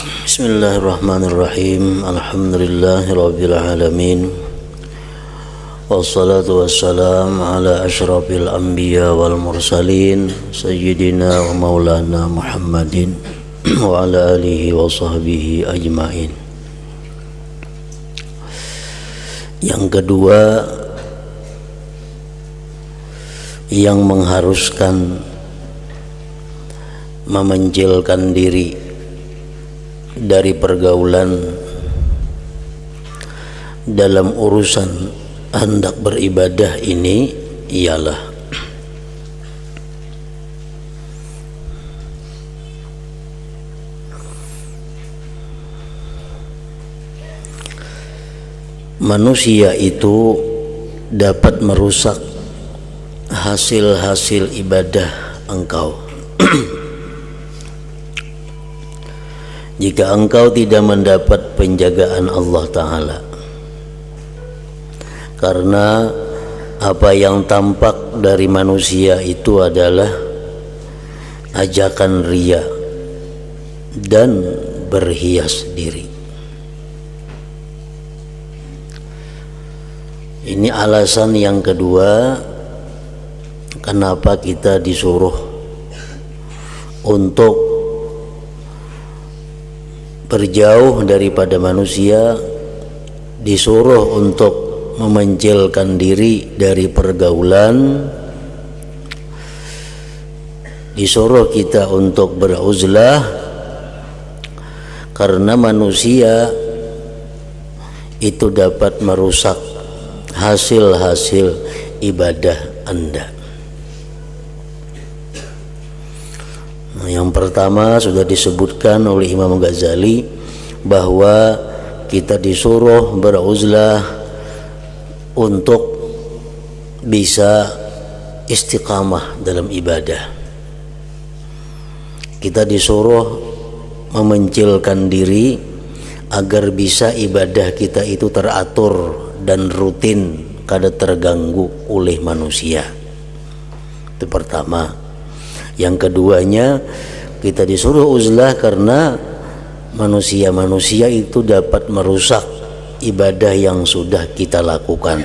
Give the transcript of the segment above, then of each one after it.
Bismillahirrahmanirrahim. Alhamdulillahirabbil alamin. Wassalatu wassalamu ala asyrafil anbiya wal mursalin sayyidina wa maulana Muhammadin wa ala alihi wa sahbihi ajmain. Yang kedua, yang mengharuskan memenjilkan diri dari pergaulan dalam urusan hendak beribadah ini ialah manusia itu dapat merusak hasil-hasil ibadah engkau. Jika engkau tidak mendapat penjagaan Allah Ta'ala, karena apa yang tampak dari manusia itu adalah ajakan riya dan berhias diri. Ini alasan yang kedua kenapa kita disuruh untuk berjauh daripada manusia, disuruh untuk memenjilkan diri dari pergaulan, disuruh kita untuk beruzlah, karena manusia itu dapat merusak hasil-hasil ibadah Anda. Yang pertama sudah disebutkan oleh Imam Ghazali bahwa kita disuruh beruzlah untuk bisa istiqamah dalam ibadah. Kita disuruh memencilkan diri agar bisa ibadah kita itu teratur dan rutin, kada terganggu oleh manusia. Itu pertama. Yang keduanya, kita disuruh uzlah karena manusia-manusia itu dapat merusak ibadah yang sudah kita lakukan.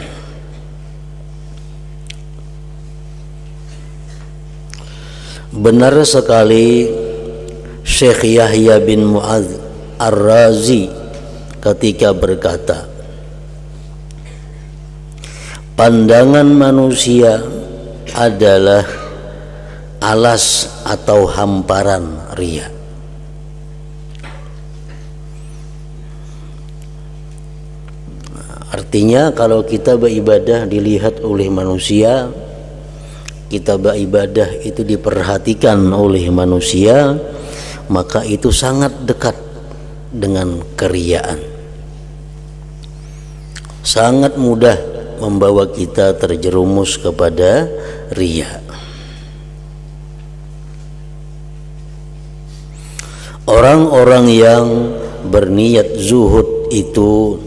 Benar sekali Syekh Yahya bin Mu'adz Ar-Razi ketika berkata, pandangan manusia adalah alas atau hamparan riya. Artinya kalau kita beribadah dilihat oleh manusia, kita beribadah itu diperhatikan oleh manusia, maka itu sangat dekat dengan keriyaan. Sangat mudah membawa kita terjerumus kepada riya. Orang-orang yang berniat zuhud itu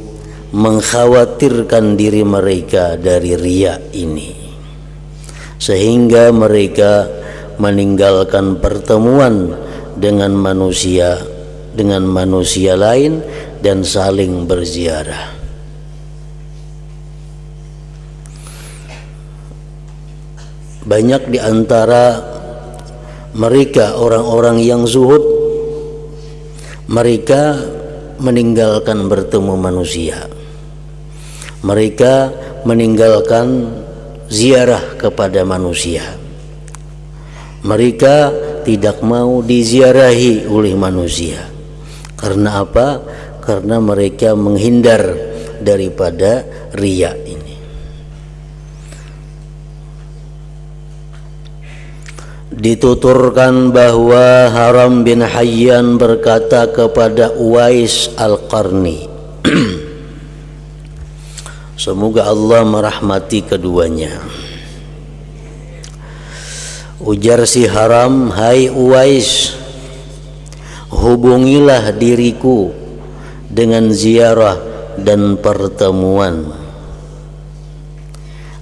mengkhawatirkan diri mereka dari riya ini, sehingga mereka meninggalkan pertemuan dengan manusia lain dan saling berziarah. Banyak di antara mereka orang-orang yang zuhud, mereka meninggalkan bertemu manusia, mereka meninggalkan ziarah kepada manusia, mereka tidak mau diziarahi oleh manusia. Karena apa? Karena mereka menghindar daripada riya ini. Dituturkan bahwa Haram bin Hayyan berkata kepada Uwais Al-Qarni, semoga Allah merahmati keduanya. Ujar si Haram, hai Uwais, hubungilah diriku dengan ziarah dan pertemuan.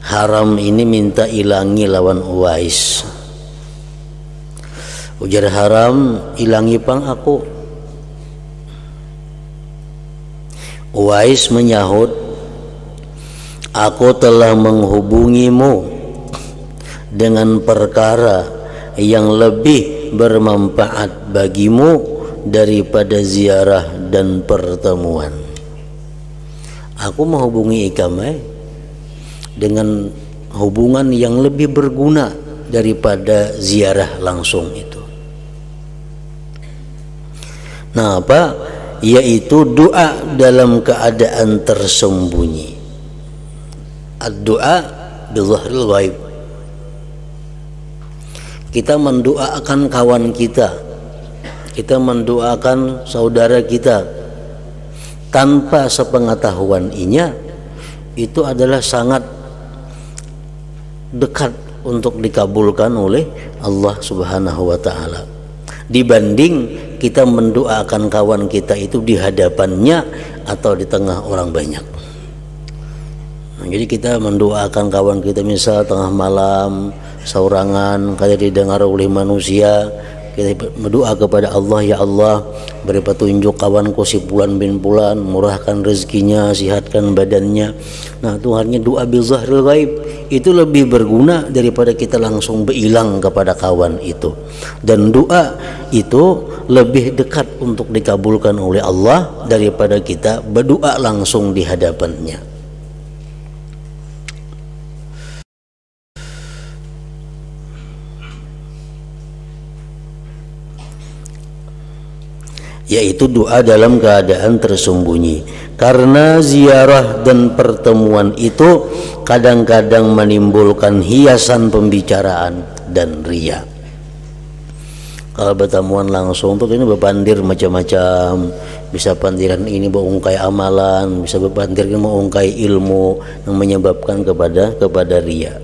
Haram ini minta ilangi lawan Uwais. Ujar Haram, ilangi pang aku. Uwais menyahut, aku telah menghubungimu dengan perkara yang lebih bermanfaat bagimu daripada ziarah dan pertemuan. Aku menghubungi ikamai dengan hubungan yang lebih berguna daripada ziarah langsung itu. Nah, apa? Yaitu doa dalam keadaan tersembunyi. Ad-doa bi dhahril ghaib. Kita mendoakan kawan kita, kita mendoakan saudara kita tanpa sepengetahuan inya, itu adalah sangat dekat untuk dikabulkan oleh Allah Subhanahu wa ta'ala, dibanding kita mendoakan kawan kita itu di hadapannya atau di tengah orang banyak. Nah, jadi kita mendoakan kawan kita misal tengah malam saurangan kayak didengar oleh manusia, kita berdoa kepada Allah, ya Allah beri petunjuk kawanku si Fulan bin Fulan, murahkan rezekinya, sihatkan badannya. Nah, itu hanya doa bil zahril ghaib, itu lebih berguna daripada kita langsung berilang kepada kawan itu, dan doa itu lebih dekat untuk dikabulkan oleh Allah daripada kita berdoa langsung di hadapannya. Yaitu doa dalam keadaan tersembunyi, karena ziarah dan pertemuan itu kadang-kadang menimbulkan hiasan pembicaraan dan riya. Kalau pertemuan langsung tuh ini berpandir macam-macam, bisa pandiran ini mengungkai amalan, bisa berpandir ini mengungkai ilmu yang menyebabkan kepada riya.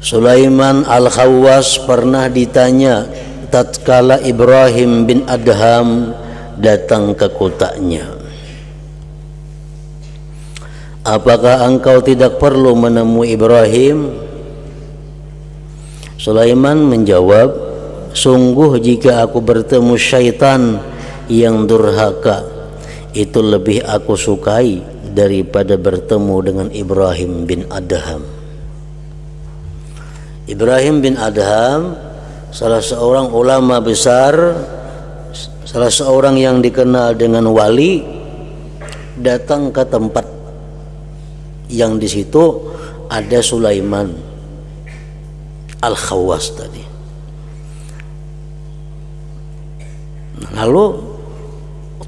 Sulaiman Al-Khawwas pernah ditanya tatkala Ibrahim bin Adham datang ke kotanya, apakah engkau tidak perlu menemui Ibrahim? Sulaiman menjawab, sungguh jika aku bertemu syaitan yang durhaka, itu lebih aku sukai daripada bertemu dengan Ibrahim bin Adham. Ibrahim bin Adham salah seorang ulama besar, salah seorang yang dikenal dengan wali, datang ke tempat yang di situ ada Sulaiman Al-Khawwas tadi. Lalu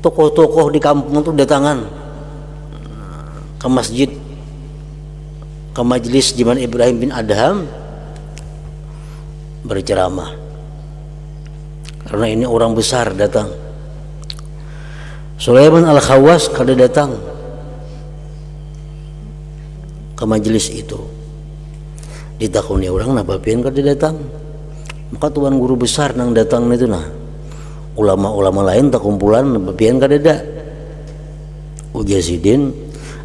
tokoh-tokoh di kampung itu datangan ke masjid, ke majelis di mana Ibrahim bin Adham berceramah, karena ini orang besar datang. Sulaiman Al-Khawwas kada datang ke majelis itu, ditakuni orang napa pian kada datang, maka tuan guru besar nang datang itu nah ulama-ulama lain tak kumpulan napa pian kada ada. Ujar Sidin,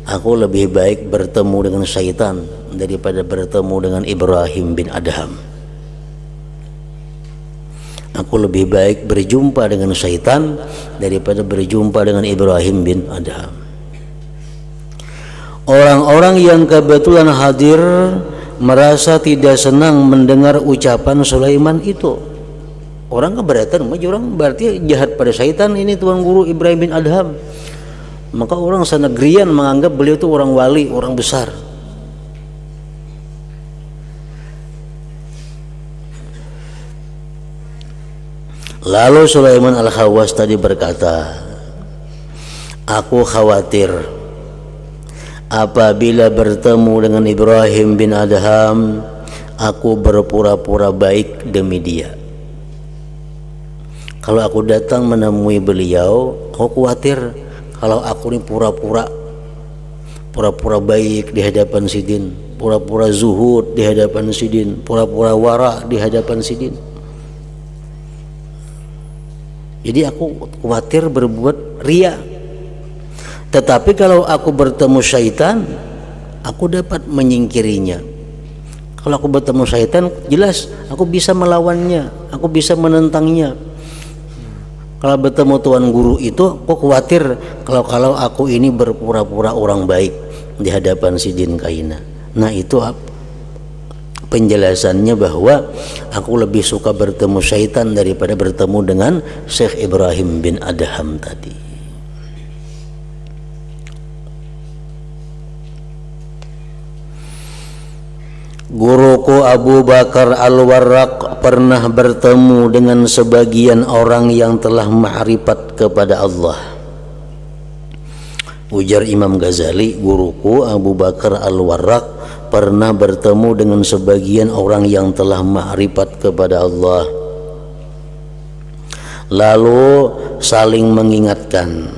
aku lebih baik bertemu dengan syaitan daripada bertemu dengan Ibrahim bin Adham. Aku lebih baik berjumpa dengan syaitan daripada berjumpa dengan Ibrahim bin Adham. Orang-orang yang kebetulan hadir merasa tidak senang mendengar ucapan Sulaiman itu. Orang keberatan, orang berarti jahat pada syaitan ini tuan guru Ibrahim bin Adham. Maka orang sanegrian menganggap beliau itu orang wali, orang besar. Lalu Sulaiman Al-Khawwas tadi berkata, aku khawatir apabila bertemu dengan Ibrahim bin Adham, aku berpura-pura baik demi dia. Kalau aku datang menemui beliau, aku khawatir kalau aku ini pura-pura baik di hadapan Sidin, pura-pura zuhud di hadapan Sidin, pura-pura wara di hadapan Sidin. Jadi aku khawatir berbuat riya. Tetapi kalau aku bertemu syaitan, aku dapat menyingkirinya. Kalau aku bertemu syaitan, jelas aku bisa melawannya, aku bisa menentangnya. Kalau bertemu tuan guru itu, aku khawatir kalau aku ini berpura-pura orang baik di hadapan si jin kaina. Nah itu penjelasannya bahwa aku lebih suka bertemu syaitan daripada bertemu dengan Syekh Ibrahim bin Adham tadi. Guruku Abu Bakar Al-Warraq pernah bertemu dengan sebagian orang yang telah ma'rifat kepada Allah. Ujar Imam Ghazali, guruku Abu Bakar Al-Warraq pernah bertemu dengan sebagian orang yang telah ma'rifat kepada Allah, lalu saling mengingatkan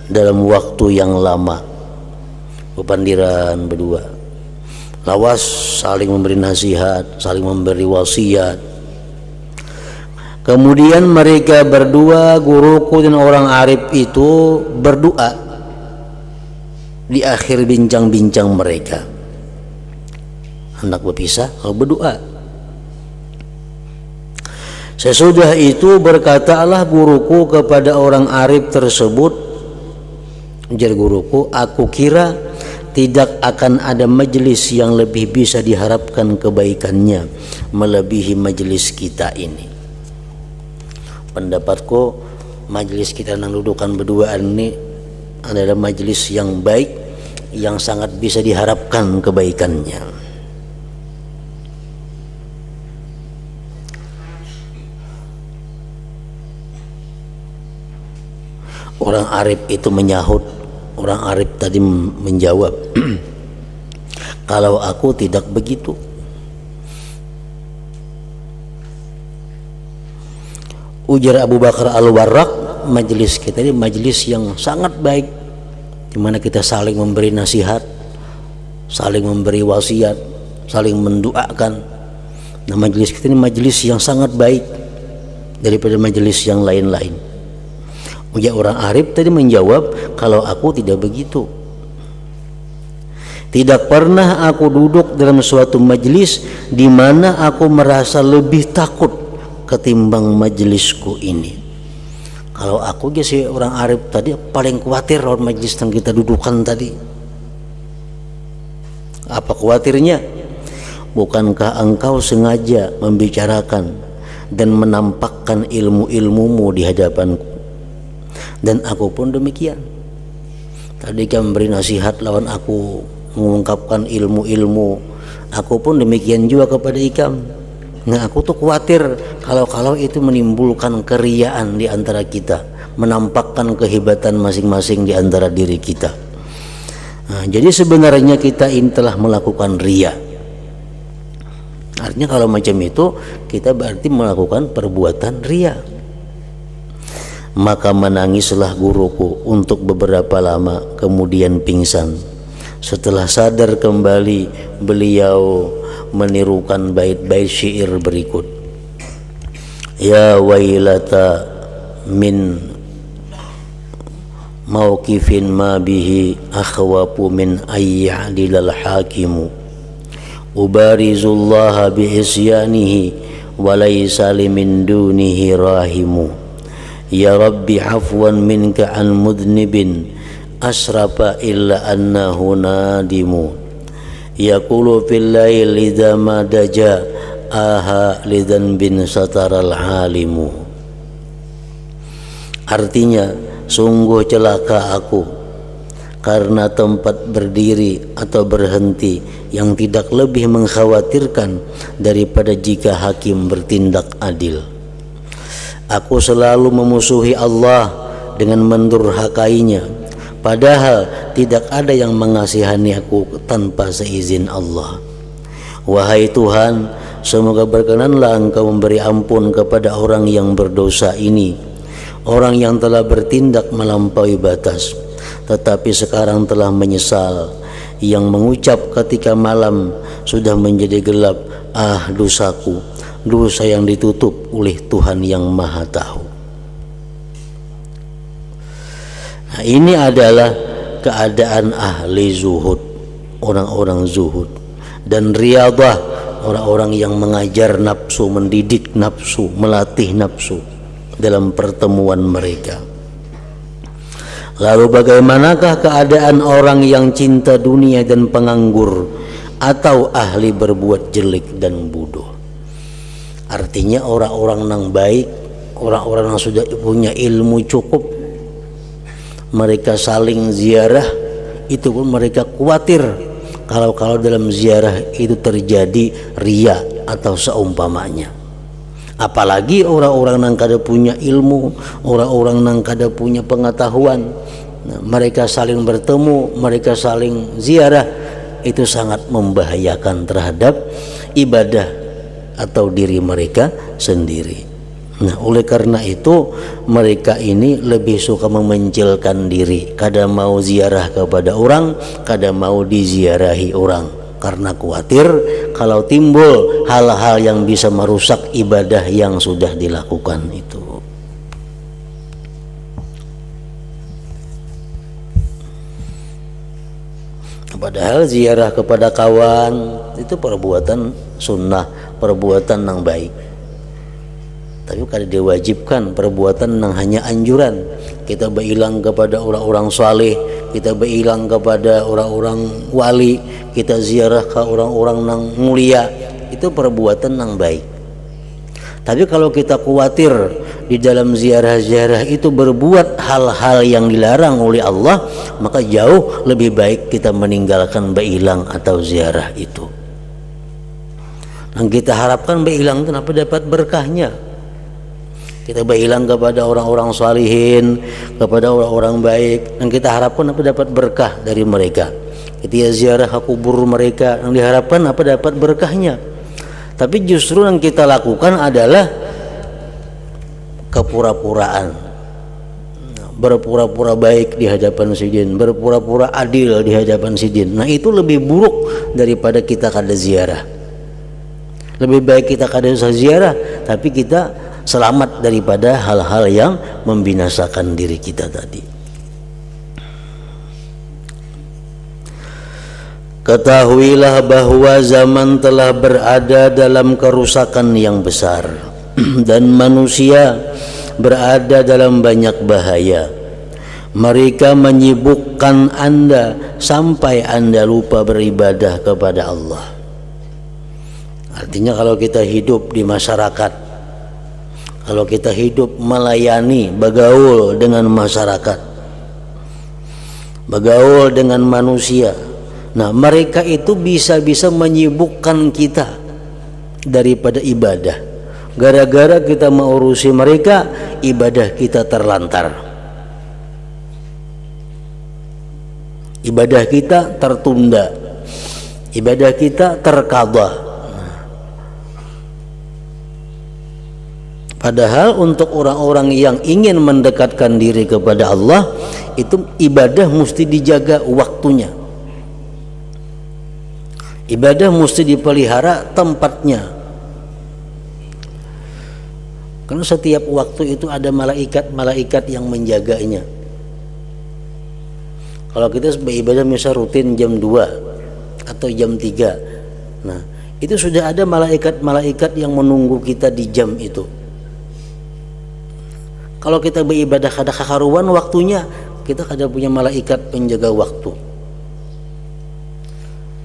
dalam waktu yang lama. Pepandiran berdua, lawas saling memberi nasihat, saling memberi wasiat. Kemudian mereka berdua, guruku dan orang arif itu, berdoa di akhir bincang-bincang mereka. Hendak berpisah, lalu berdoa. Sesudah itu berkatalah guruku kepada orang arif tersebut, ujar guruku, aku kira tidak akan ada majelis yang lebih bisa diharapkan kebaikannya melebihi majelis kita ini. Pendapatku, majelis kita yang dudukan berduaan ini adalah majelis yang baik, yang sangat bisa diharapkan kebaikannya. Orang arif itu menyahut, orang arif tadi menjawab, kalau aku tidak begitu. Ujar Abu Bakar Al-Warraq, majelis kita ini majelis yang sangat baik, di mana kita saling memberi nasihat, saling memberi wasiat, saling mendoakan. Nah, majelis kita ini majelis yang sangat baik daripada majelis yang lain-lain. Ujar orang arif tadi menjawab, kalau aku tidak begitu. Tidak pernah aku duduk dalam suatu majelis di mana aku merasa lebih takut ketimbang majelisku ini. Kalau aku si orang arif tadi paling khawatir lawan majelis yang kita dudukan tadi. Apa khawatirnya? Bukankah engkau sengaja membicarakan dan menampakkan ilmu-ilmumu di hadapanku? Dan aku pun demikian. Tadi kan memberi nasihat lawan aku, mengungkapkan ilmu-ilmu. Aku pun demikian juga kepada ikam. Nah, aku tuh khawatir kalau itu menimbulkan keriaan di antara kita, menampakkan kehebatan masing-masing di antara diri kita. Nah, jadi sebenarnya kita ini telah melakukan riya. Artinya kalau macam itu, kita berarti melakukan perbuatan riya. Maka menangislah guruku untuk beberapa lama, kemudian pingsan. Setelah sadar kembali, beliau menirukan bait-bait syair berikut. Ya wailata min mauqifin ma bihi akhwafu min ayyadilal hakimu ubarizullaha bi isyanihi walaysa limin dunihi rahimu. Ya Rabbi afwan minka an mudnibin asrafa illa annahu nadimu. Yaqulu fil lail idza ma daja aha lidan bin sataral halimu. Artinya, sungguh celaka aku karena tempat berdiri atau berhenti yang tidak lebih mengkhawatirkan daripada jika hakim bertindak adil. Aku selalu memusuhi Allah dengan mendurhakainya, padahal tidak ada yang mengasihani aku tanpa seizin Allah. Wahai Tuhan, semoga berkenanlah Engkau memberi ampun kepada orang yang berdosa ini, orang yang telah bertindak melampaui batas, tetapi sekarang telah menyesal, yang mengucap ketika malam sudah menjadi gelap, ah dosaku, dosa yang ditutup oleh Tuhan yang Maha Tahu. Nah, ini adalah keadaan ahli zuhud, orang-orang zuhud. Dan riyadah, orang-orang yang mengajar nafsu, mendidik nafsu, melatih nafsu dalam pertemuan mereka. Lalu bagaimanakah keadaan orang yang cinta dunia dan penganggur atau ahli berbuat jelek dan bodoh? Artinya orang-orang yang baik, orang-orang yang sudah punya ilmu cukup, mereka saling ziarah, itu pun mereka khawatir kalau dalam ziarah itu terjadi riya atau seumpamanya. Apalagi orang-orang yang kada punya ilmu, orang-orang yang kada punya pengetahuan, mereka saling bertemu, mereka saling ziarah, itu sangat membahayakan terhadap ibadah atau diri mereka sendiri. Nah, oleh karena itu mereka ini lebih suka memencilkan diri, kada mau ziarah kepada orang, kada mau diziarahi orang, karena khawatir kalau timbul hal-hal yang bisa merusak ibadah yang sudah dilakukan itu. Padahal ziarah kepada kawan itu perbuatan sunnah, perbuatan yang baik. Tapi kada diwajibkan, perbuatan yang hanya anjuran. Kita berilang kepada orang-orang saleh, kita berilang kepada orang-orang wali, kita ziarah ke orang-orang yang mulia, itu perbuatan yang baik. Tapi kalau kita khawatir di dalam ziarah-ziarah itu berbuat hal-hal yang dilarang oleh Allah, maka jauh lebih baik kita meninggalkan berilang atau ziarah itu. Yang kita harapkan berilang itu apa? Dapat berkahnya. Kita berilang kepada orang-orang salihin, kepada orang-orang baik, yang kita harapkan apa? Dapat berkah dari mereka. Kita ziarah ke kubur mereka, yang diharapkan apa? Dapat berkahnya. Tapi justru yang kita lakukan adalah kepura-puraan, berpura-pura baik di hadapan sidin, berpura-pura adil di hadapan sidin. Nah, itu lebih buruk daripada kita kada ziarah. Lebih baik kita kada usah ziarah, tapi kita selamat daripada hal-hal yang membinasakan diri kita tadi. Ketahuilah bahwa zaman telah berada dalam kerusakan yang besar dan manusia berada dalam banyak bahaya. Mereka menyibukkan Anda sampai Anda lupa beribadah kepada Allah. Artinya kalau kita hidup di masyarakat, kalau kita hidup melayani, bergaul dengan masyarakat, bergaul dengan manusia, nah mereka itu bisa menyibukkan kita daripada ibadah. Gara-gara kita mengurusi mereka, ibadah kita terlantar, ibadah kita tertunda, ibadah kita terqadha. Padahal untuk orang-orang yang ingin mendekatkan diri kepada Allah, itu ibadah mesti dijaga waktunya, ibadah mesti dipelihara tempatnya. Karena setiap waktu itu ada malaikat-malaikat yang menjaganya. Kalau kita beribadah misal rutin jam 2 atau jam 3, nah itu sudah ada malaikat-malaikat yang menunggu kita di jam itu. Kalau kita beribadah kada kekaruan waktunya, kita kada punya malaikat penjaga waktu.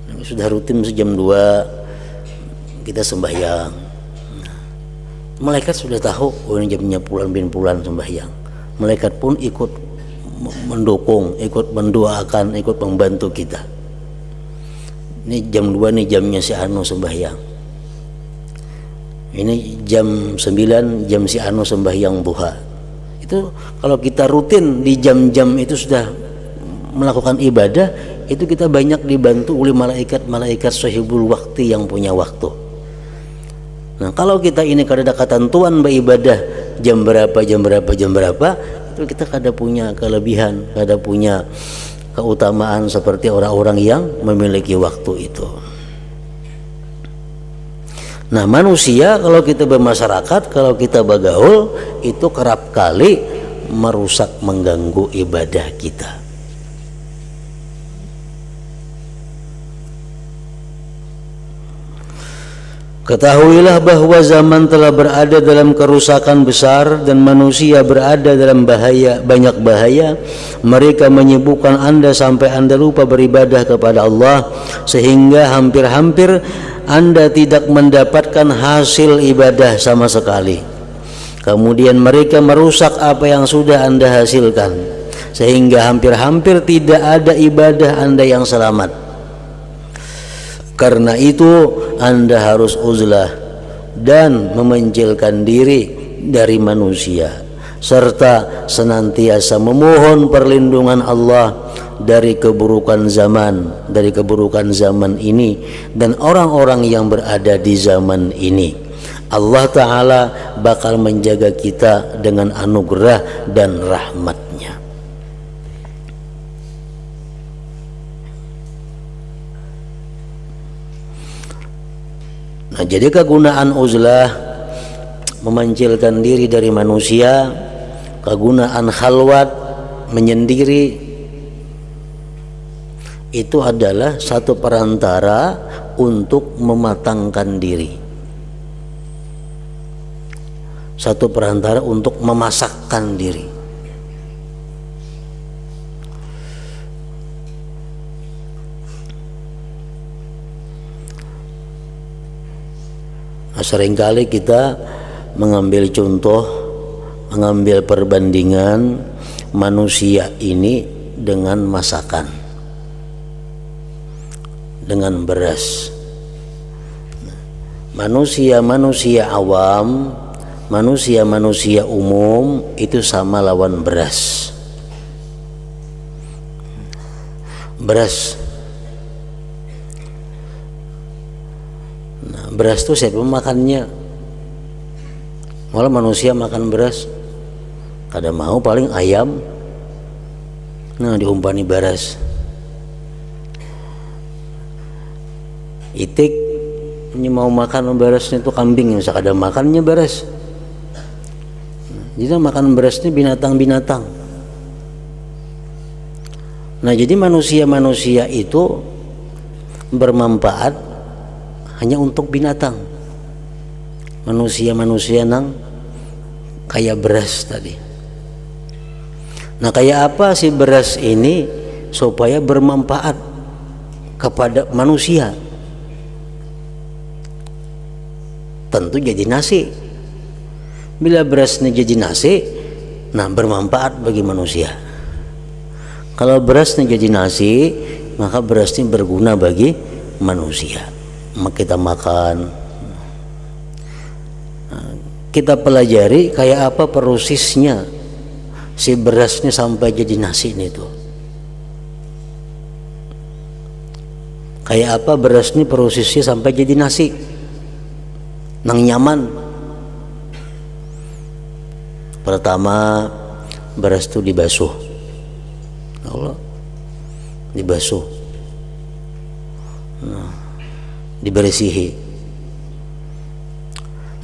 Nah, sudah rutin jam 2 kita sembahyang, malaikat sudah tahu ini jamnya pulan sembahyang. Malaikat pun ikut mendukung, ikut mendoakan, ikut membantu kita. Ini jam 2 nih jamnya si anu sembahyang. Ini jam 9 jam si anu sembahyang duha. Itu kalau kita rutin di jam-jam itu sudah melakukan ibadah, itu kita banyak dibantu oleh malaikat-malaikat sahibul waktu yang punya waktu. Nah, kalau kita ini kada ada ketentuan beribadah jam berapa, itu kita kada punya kelebihan, kada punya keutamaan seperti orang-orang yang memiliki waktu itu. Nah, manusia kalau kita bermasyarakat, kalau kita bergaul, itu kerap kali merusak, mengganggu ibadah kita. Ketahuilah bahwa zaman telah berada dalam kerusakan besar dan manusia berada dalam bahaya, banyak bahaya. Mereka menyibukkan Anda sampai Anda lupa beribadah kepada Allah, sehingga hampir-hampir Anda tidak mendapatkan hasil ibadah sama sekali. Kemudian mereka merusak apa yang sudah Anda hasilkan, sehingga hampir-hampir tidak ada ibadah Anda yang selamat. Karena itu Anda harus uzlah dan memenjilkan diri dari manusia, serta senantiasa memohon perlindungan Allah dari keburukan zaman ini dan orang-orang yang berada di zaman ini. Allah Ta'ala bakal menjaga kita dengan anugerah dan rahmatnya. Nah, jadi kegunaan uzlah, memanggilkan diri dari manusia, kegunaan khalwat, menyendiri, itu adalah satu perantara untuk mematangkan diri, satu perantara untuk memasakkan diri. Nah, seringkali kita mengambil contoh, mengambil perbandingan manusia ini dengan masakan, dengan beras. Manusia-manusia awam, manusia-manusia umum itu sama lawan beras. Beras itu siapa makannya? Malah manusia makan beras kada mau, paling ayam. Nah, diumpani beras. Itik ini mau makan berasnya itu kambing, yang kada makannya beras. Jadi makan berasnya binatang-binatang. Nah, jadi manusia-manusia itu bermanfaat hanya untuk binatang. Manusia-manusia nang kayak beras tadi. Nah, kayak apa sih beras ini supaya bermanfaat kepada manusia? Tentu jadi nasi. Bila berasnya jadi nasi, nah bermanfaat bagi manusia. Kalau berasnya jadi nasi, maka berasnya berguna bagi manusia. Maka kita makan, kita pelajari kayak apa prosesnya si berasnya sampai jadi nasi ini tuh. Kayak apa berasnya prosesnya sampai jadi nasi nang nyaman. Pertama, beras itu dibasuh. Allah, dibasuh. Nah, dibersihi.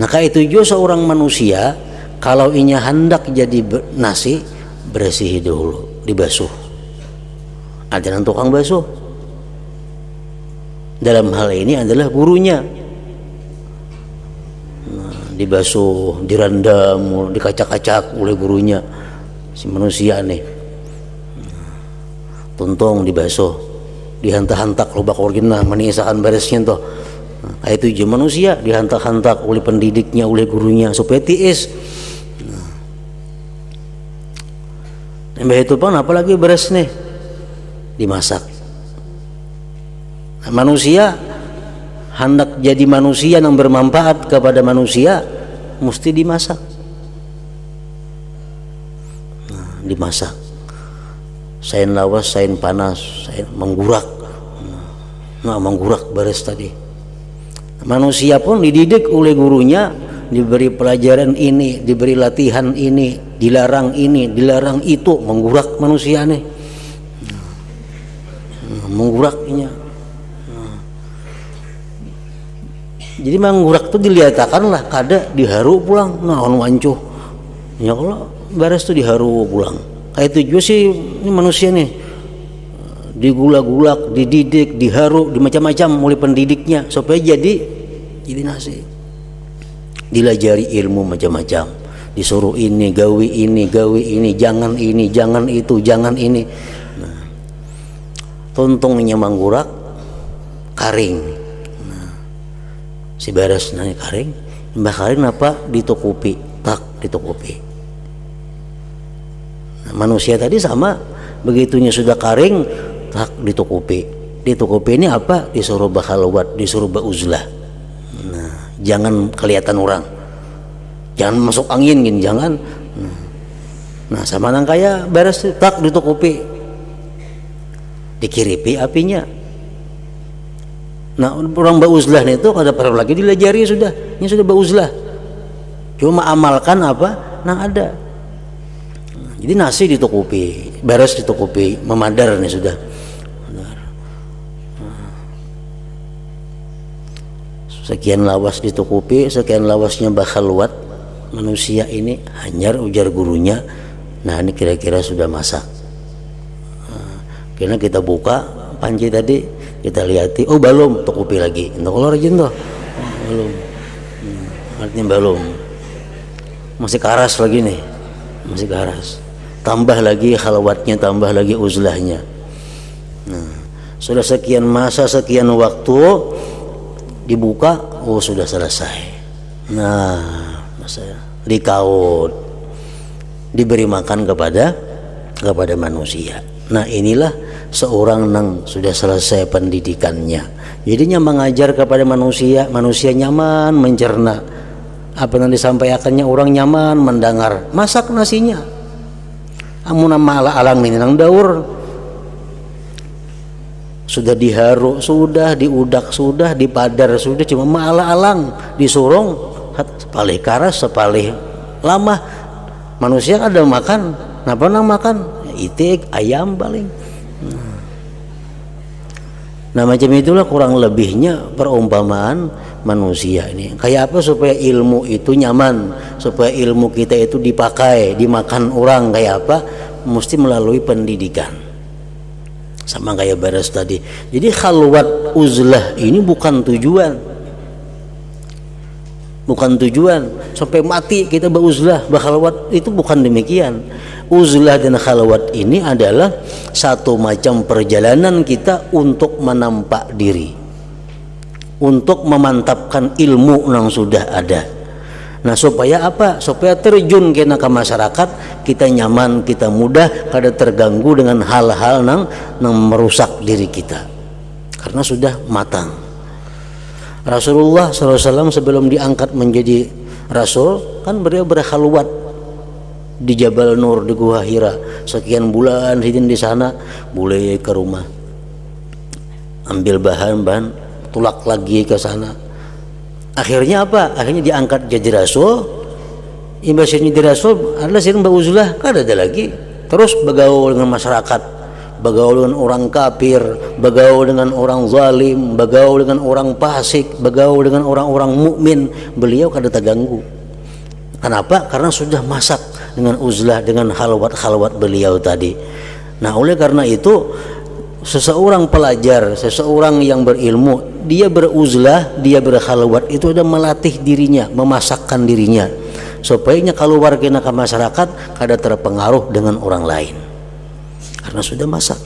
Nah, kayak itu juga seorang manusia kalau inya hendak jadi nasi, bersihi dulu, dibasuh. Ada tukang basuh. Dalam hal ini adalah gurunya. Nah, dibasuh, direndam, dikacak-kacak oleh gurunya si manusia nih. Tuntung dibasuh, dihantak-hantak lubak orginah menyisakan beresnya toh. Nah, itu juga manusia dihantak-hantak oleh pendidiknya, oleh gurunya supaya tiis. Nah, itu pun apalagi beres nih dimasak. Nah, manusia hendak jadi manusia yang bermanfaat kepada manusia mesti dimasak. Nah, dimasak. Sain lawas, sain panas, sain menggurak. Nah, menggurak beres tadi. Manusia pun dididik oleh gurunya, diberi pelajaran ini, diberi latihan ini, dilarang itu, menggurak manusia nih. Mengguraknya. Jadi menggurak itu dilihatkan lah, kada diharu pulang. Nah, anu ancuh. Ya Allah, beres itu diharu pulang. Kayak itu juga sih ini manusia nih, digulak-gulak, dididik, diharu, di macam-macam oleh pendidiknya supaya jadi Jadi nasi dilajari ilmu macam-macam, disuruh ini, gawi ini, jangan itu, jangan ini. Nah, tuntungnya manggurak karing. Nah, si beres nanya karing, mbah karing apa ditukupi, tak ditukupi. Nah, manusia tadi sama, begitunya sudah karing, tak ditukupi. Ditukupi ini apa? Disuruh bakhalwat, disuruh bauzlah. Nah, jangan kelihatan orang, jangan masuk angin gini, jangan. Nah, sama nang kaya beres tak ditukupi, dikiripi apinya. Nah, orang bauzlah itu kada perlu lagi dilajari, sudah ini sudah bauzlah, cuma amalkan apa nang ada. Nah, jadi nasi ditukupi, beres ditukupi, memadar nih sudah. Sekian lawas ditukupi, sekian lawasnya bakhalwat. Manusia ini hanyar, ujar gurunya. Nah, ini kira-kira sudah masak. Nah, karena kita buka panci tadi, kita lihati, oh belum, tukupi lagi. Untuk keluar aja tuh, belum. Artinya belum. Masih karas lagi nih, masih karas. Tambah lagi khalwatnya, tambah lagi uzlahnya. Nah, sudah sekian masa, sekian waktu, dibuka, oh sudah selesai. Nah, dikaut, diberi makan kepada manusia. Nah, inilah seorang yang sudah selesai pendidikannya. Jadinya mengajar kepada manusia, manusia nyaman mencerna apa yang disampaikannya, orang nyaman mendengar. Masak nasinya, amun nama alang ini nang daur, sudah diharu, sudah diudak, sudah dipadar, sudah, cuma malah-alang disurung sepalih karas, sepalih lama. Manusia ada makan, napa nang makan itik ayam paling. Nah, macam itulah kurang lebihnya perumpamaan manusia ini. Kayak apa supaya ilmu itu nyaman, supaya ilmu kita itu dipakai, dimakan orang, kayak apa? Mesti melalui pendidikan. Sama kayak beres tadi. Jadi khalwat uzlah ini bukan tujuan, bukan tujuan sampai mati kita beruzlah berkhalwat, itu bukan demikian. Uzlah dan khalwat ini adalah satu macam perjalanan kita untuk menampak diri, untuk memantapkan ilmu yang sudah ada. Nah, supaya apa? Supaya terjun ke masyarakat kita nyaman, kita mudah, kada terganggu dengan hal-hal yang merusak diri kita, karena sudah matang. Rasulullah SAW sebelum diangkat menjadi Rasul kan beliau berkhalwat di Jabal Nur, di Gua Hira, sekian bulan hidin di sana, boleh ke rumah ambil bahan-bahan, tulak lagi ke sana. Akhirnya apa? Akhirnya diangkat jadi Rasul. Imbasnya jadi Rasul adalah sering beruzlah, kan ada lagi. Terus bergaul dengan masyarakat, bergaul dengan orang kafir, bergaul dengan orang zalim, bergaul dengan orang fasik, bergaul dengan orang-orang mukmin. Beliau kada terganggu. Kenapa? Karena sudah masak dengan uzlah, dengan khalwat beliau tadi. Nah, oleh karena itu seseorang pelajar, seseorang yang berilmu, dia beruzlah, dia berkhalwat, itu ada melatih dirinya, memasakkan dirinya supaya keluar ke masyarakat kada terpengaruh dengan orang lain karena sudah masak.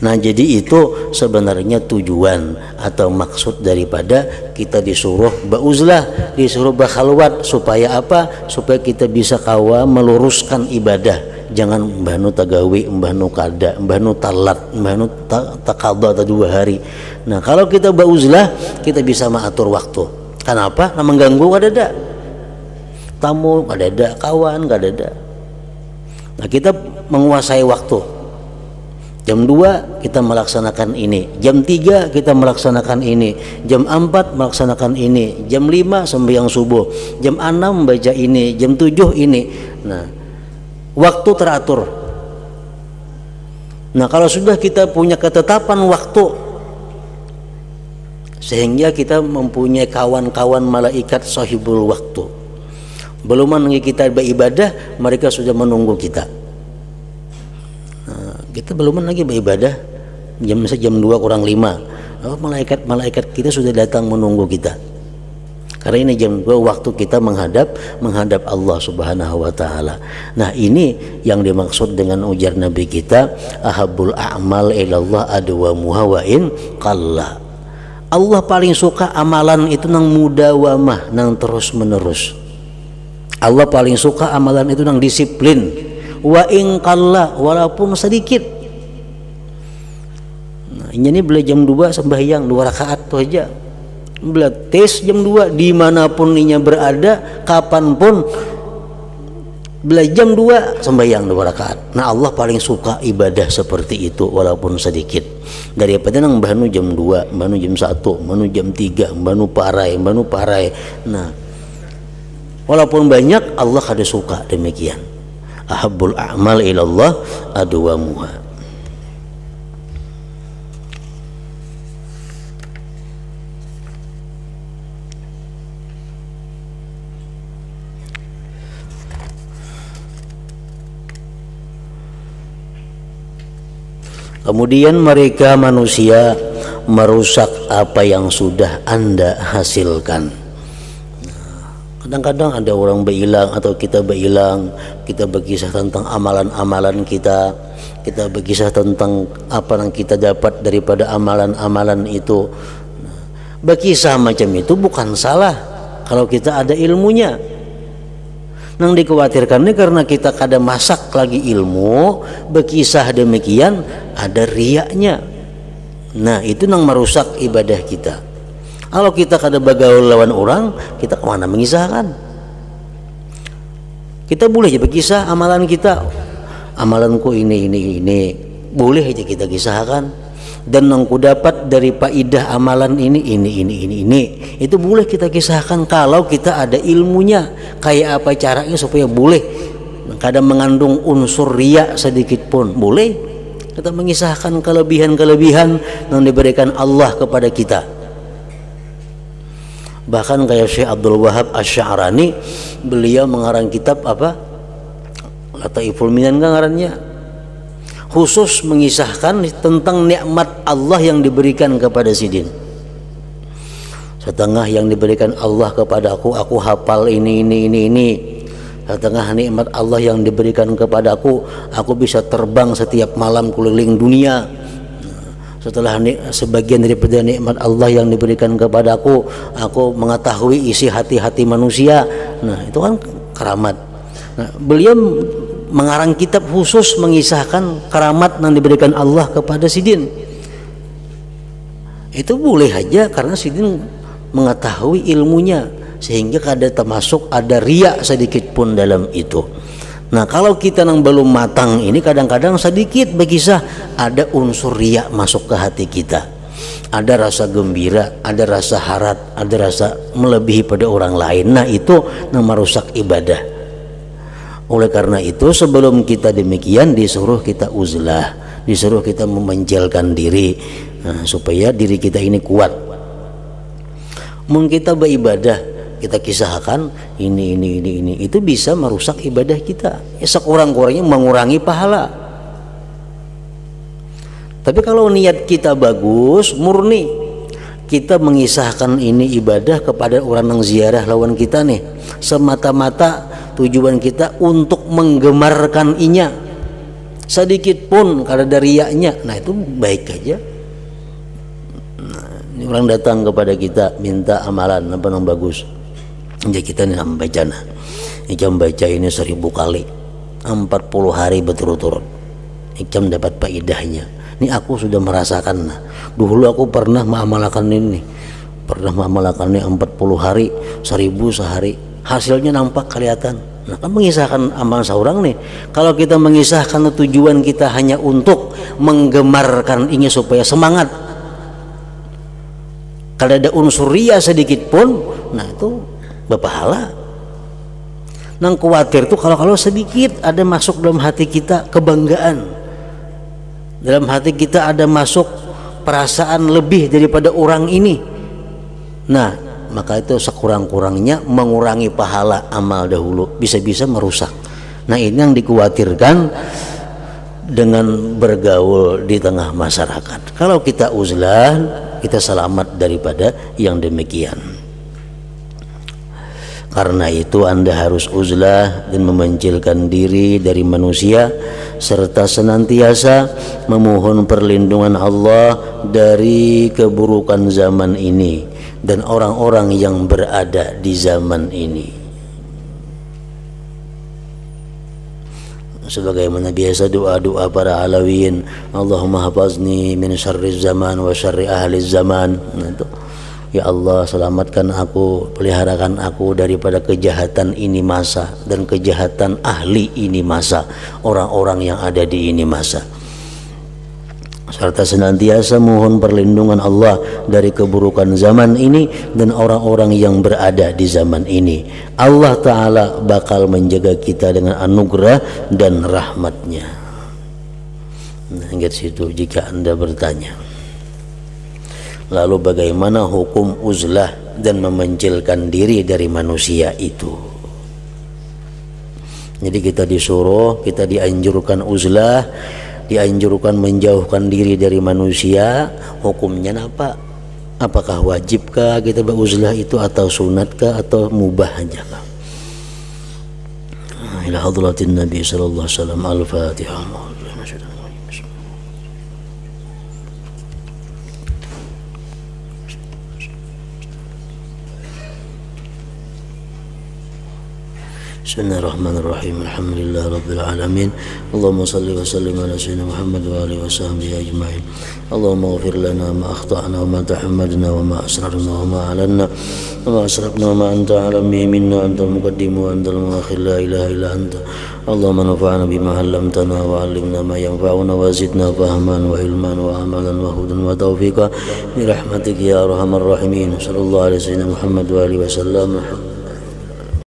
Nah, jadi itu sebenarnya tujuan atau maksud daripada kita disuruh beruzlah, disuruh berkhalwat, supaya apa? Supaya kita bisa kawa meluruskan ibadah. Jangan mbahnu tagawi, mbahnu kada, mbahnu talat, mbahnu takada 2 hari. Nah, kalau kita beruzlah, kita bisa mengatur waktu. Kenapa? Nah, mengganggu kada ada tamu, kada ada kawan, kada ada. Nah, kita menguasai waktu. Jam 2 kita melaksanakan ini, jam 3 kita melaksanakan ini, jam 4 melaksanakan ini, jam 5 sembahyang subuh, jam 6 baca ini, jam 7 ini. Nah, waktu teratur. Nah, kalau sudah kita punya ketetapan waktu, sehingga kita mempunyai kawan-kawan malaikat sahibul waktu. Belum lagi kita beribadah, mereka sudah menunggu kita. Nah, kita belum lagi beribadah, jam 2 kurang 5, oh, malaikat kita sudah datang menunggu kita. Karena ini jam 2 waktu kita menghadap Allah Subhanahu wa taala. Nah, ini yang dimaksud dengan ujar Nabi kita, ahabbul a'mal ilallah adwamuha wa in qalla. Allah paling suka amalan itu nang mudawamah, nang terus menerus. Allah paling suka amalan itu nang disiplin, wa in qalla, walaupun sedikit. Nah, ini beli jam 2 sembahyang 2 rakaat tuh aja. Tes jam 2 dimanapun inya berada, kapanpun jam 2 sembahyang 2 rakaat. Nah, Allah paling suka ibadah seperti itu walaupun sedikit, daripada nang banu jam 2, banu jam 1, banu jam 3, banu parai. Nah, walaupun banyak, Allah kada suka demikian. Ahabbul a'mal ilallah adwamuha. Kemudian mereka manusia merusak apa yang sudah Anda hasilkan. Kadang-kadang ada orang berhilang atau kita berhilang, kita berkisah tentang amalan-amalan kita berkisah tentang apa yang kita dapat daripada amalan-amalan itu. Berkisah macam itu bukan salah kalau kita ada ilmunya. Nang dikhawatirkan ini karena kita kada masak lagi ilmu, berkisah demikian ada riaknya. Nah, itu nang merusak ibadah kita. Kalau kita kada bergaul lawan orang, kita kemana mengisahkan? Kita boleh aja berkisah amalan kita, amalanku ini boleh aja kita kisahkan. Dan yang ku dapat dari faidah amalan ini itu boleh kita kisahkan kalau kita ada ilmunya. Kayak apa caranya supaya boleh kadang mengandung unsur riya sedikit pun boleh kita mengisahkan kelebihan-kelebihan yang diberikan Allah kepada kita. Bahkan kayak Syekh Abdul Wahab Asy-Sya'rani, beliau mengarang kitab apa, Lataiful Minan ngarannya, khusus mengisahkan tentang nikmat Allah yang diberikan kepada Sidin. Setengah yang diberikan Allah kepada aku hafal ini. Setengah nikmat Allah yang diberikan kepada aku bisa terbang setiap malam keliling dunia. Setelah sebagian daripada nikmat Allah yang diberikan kepada aku mengetahui isi hati-hati manusia. Nah, itu kan keramat. Nah, beliau mengarang kitab khusus mengisahkan keramat yang diberikan Allah kepada Sidin. Itu boleh aja karena Sidin mengetahui ilmunya, sehingga kada termasuk ada riak sedikit pun dalam itu. Nah, kalau kita yang belum matang ini kadang-kadang sedikit berkisah ada unsur riak masuk ke hati kita. Ada rasa gembira, ada rasa harap, ada rasa melebihi pada orang lain. Nah, itu yang merusak ibadah. Oleh karena itu sebelum kita demikian disuruh kita uzlah, disuruh kita memenjelkan diri, supaya diri kita ini kuat. Mungkin kita beribadah, kita kisahkan ini itu bisa merusak ibadah kita. Ya, sekurang-kurangnya mengurangi pahala. Tapi kalau niat kita bagus, murni, kita mengisahkan ini ibadah kepada orang yang ziarah lawan kita nih, semata-mata tujuan kita untuk menggemarkan inya, sedikit pun kada ada riaknya. Nah, itu baik aja. Nah, ini orang datang kepada kita minta amalan apa yang bagus, jadi kita nih membaca, ikam baca ini 1000 kali 40 hari berturut-turut, ikam dapat faedahnya. Ini aku sudah merasakan. Dulu aku pernah mengamalkan ini 40 hari 1000 sehari, hasilnya nampak kelihatan. Nah, kan mengisahkan amal seorang nih. Kalau kita mengisahkan tujuan kita hanya untuk menggemarkan ini supaya semangat, kalau ada unsur riya sedikit pun, nah itu berpahala. Nang khawatir tuh kalau sedikit ada masuk dalam hati kita kebanggaan, dalam hati kita ada masuk perasaan lebih daripada orang ini. Nah, maka itu sekurang-kurangnya mengurangi pahala amal dahulu, bisa-bisa merusak. Nah, ini yang dikhawatirkan dengan bergaul di tengah masyarakat. Kalau kita uzlah, kita selamat daripada yang demikian. Karena itu Anda harus uzlah dan memencilkan diri dari manusia, serta senantiasa memohon perlindungan Allah dari keburukan zaman ini dan orang-orang yang berada di zaman ini. Sebagaimana biasa doa-doa para alawiyin, Allahumma hafazni min syarri zaman wa syarri ahli zaman. Ya Allah, selamatkan aku, peliharakan aku daripada kejahatan ini masa dan kejahatan ahli ini masa, orang-orang yang ada di ini masa. Serta senantiasa mohon perlindungan Allah dari keburukan zaman ini dan orang-orang yang berada di zaman ini. Allah Ta'ala bakal menjaga kita dengan anugerah dan rahmatnya. Nah, ingat situ jika Anda bertanya. Lalu bagaimana hukum uzlah dan memencilkan diri dari manusia itu? Jadi kita disuruh, kita dianjurkan uzlah, dianjurkan menjauhkan diri dari manusia. Hukumnya apa? Apakah wajibkah kita beruzlah itu, atau sunatkah, atau mubah aja kah? Ila hadratin Nabi sallallahu alaihi wasallam. Al-Fatihah. Bismillahirrahmanirrahim. Alhamdulillah Rabbil Alamin. Allahumma salli wa sallim ala sayyidina Muhammad wa alihi wa sahbihi ajma'in. Allahumma ghafir lana ma akhta'na wa ma tahammadna wa ma asrarna wa ma alanna wa ma asrafna wa ma anta alami minna, antal muqaddim wa antal muakhir, la ilaha illa anta. Allahumma nafa'na bima 'allamtana wa 'allimna ma yanfa'una wa zidna fahman wa ilman wa amalan wa hudan wa tawfiqa bi rahmatika ya arhamar rahimin. Sallallahu alaihi wasallam Muhammad wa alihi wasallam.